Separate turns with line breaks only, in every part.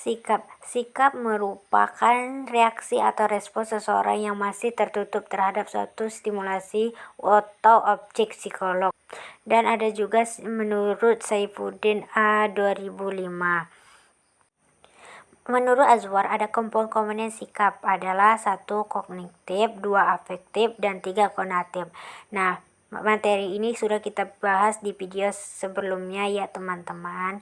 Sikap. Sikap merupakan reaksi atau respons seseorang yang masih tertutup terhadap suatu stimulasi atau objek psikolog. Dan ada juga menurut Saifuddin A. 2005. Menurut Azwar, ada komponen sikap adalah 1. Kognitif, 2. Afektif, dan 3. konatif. Nah, materi ini sudah kita bahas di video sebelumnya ya teman-teman.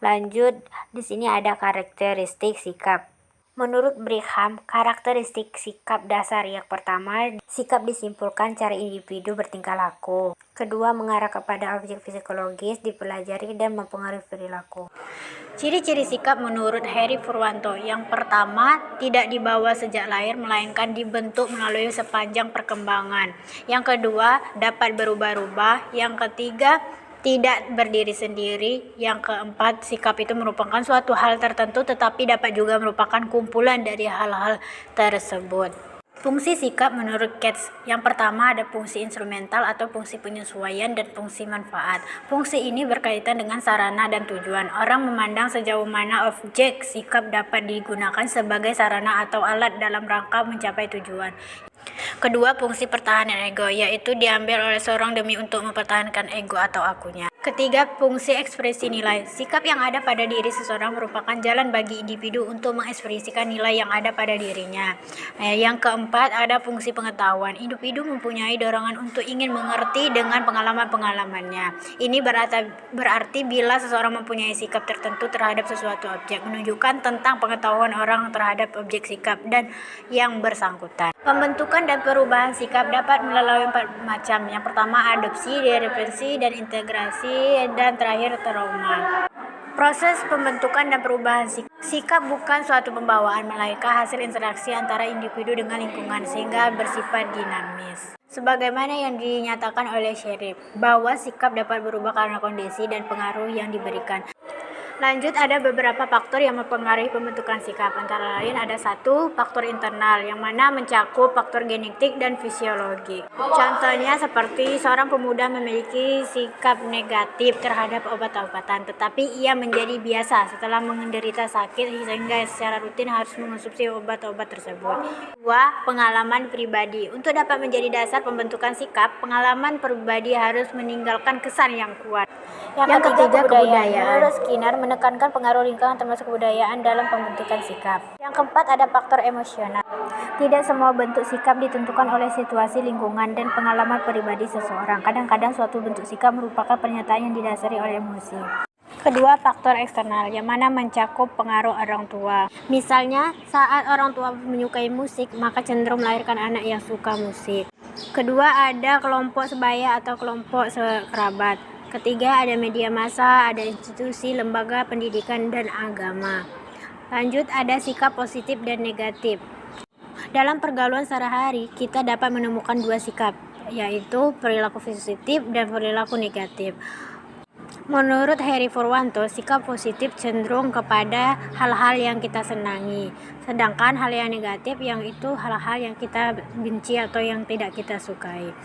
Lanjut, di sini ada karakteristik sikap. Menurut Brigham, karakteristik sikap dasar yang pertama, sikap disimpulkan cara individu bertingkah laku. Kedua, mengarah kepada objek psikologis, dipelajari dan mempengaruhi perilaku. Ciri-ciri sikap menurut Heri Purwanto. Yang pertama, tidak dibawa sejak lahir, melainkan dibentuk melalui sepanjang perkembangan. Yang kedua, dapat berubah-ubah. Yang ketiga, tidak berdiri sendiri. Yang keempat, sikap itu merupakan suatu hal tertentu tetapi dapat juga merupakan kumpulan dari hal-hal tersebut. Fungsi sikap menurut Katz. Yang pertama ada fungsi instrumental atau fungsi penyesuaian dan fungsi manfaat. Fungsi ini berkaitan dengan sarana dan tujuan. Orang memandang sejauh mana objek sikap dapat digunakan sebagai sarana atau alat dalam rangka mencapai tujuan. Kedua, fungsi pertahanan ego, yaitu diambil oleh seorang demi untuk mempertahankan ego atau akunya. Ketiga, fungsi ekspresi nilai. Sikap yang ada pada diri seseorang merupakan jalan bagi individu untuk mengekspresikan nilai yang ada pada dirinya. Yang keempat, ada fungsi pengetahuan. Individu mempunyai dorongan untuk ingin mengerti dengan pengalaman-pengalamannya. Ini berarti bila seseorang mempunyai sikap tertentu terhadap sesuatu objek, menunjukkan tentang pengetahuan orang terhadap objek sikap dan yang bersangkutan. Pembentukan dan perubahan sikap dapat melalui 4 macam. Yang pertama, adopsi, dependensi, dan integrasi, dan terakhir trauma. Proses pembentukan dan perubahan sikap bukan suatu pembawaan, melainkan hasil interaksi antara individu dengan lingkungan sehingga bersifat dinamis. Sebagaimana yang dinyatakan oleh Sherif, bahwa sikap dapat berubah karena kondisi dan pengaruh yang diberikan. Lanjut, ada beberapa faktor yang mempengaruhi pembentukan sikap. Antara lain ada 1. Faktor internal, yang mana mencakup faktor genetik dan fisiologi. Contohnya seperti seorang pemuda memiliki sikap negatif terhadap obat-obatan, tetapi ia menjadi biasa setelah menderita sakit sehingga secara rutin harus mengonsumsi obat-obat tersebut. 2. Pengalaman pribadi. Untuk dapat menjadi dasar pembentukan sikap, pengalaman pribadi harus meninggalkan kesan yang kuat. Yang ketiga, kebudayaan. Menurut Skinner, menekankan pengaruh lingkungan termasuk kebudayaan dalam pembentukan sikap. Yang keempat, ada faktor emosional. Tidak semua bentuk sikap ditentukan oleh situasi lingkungan dan pengalaman pribadi seseorang. Kadang-kadang suatu bentuk sikap merupakan pernyataan yang didasari oleh emosi. Kedua, faktor eksternal, yang mana mencakup pengaruh orang tua. Misalnya, saat orang tua menyukai musik, maka cenderung melahirkan anak yang suka musik. Kedua, ada kelompok sebaya atau kelompok sekerabat. Ketiga, ada media massa, ada institusi, lembaga pendidikan, dan agama. Lanjut, ada sikap positif dan negatif. Dalam pergaulan sehari-hari, kita dapat menemukan 2 sikap, yaitu perilaku positif dan perilaku negatif. Menurut Heri Purwanto, sikap positif cenderung kepada hal-hal yang kita senangi, sedangkan hal yang negatif yang itu hal-hal yang kita benci atau yang tidak kita sukai.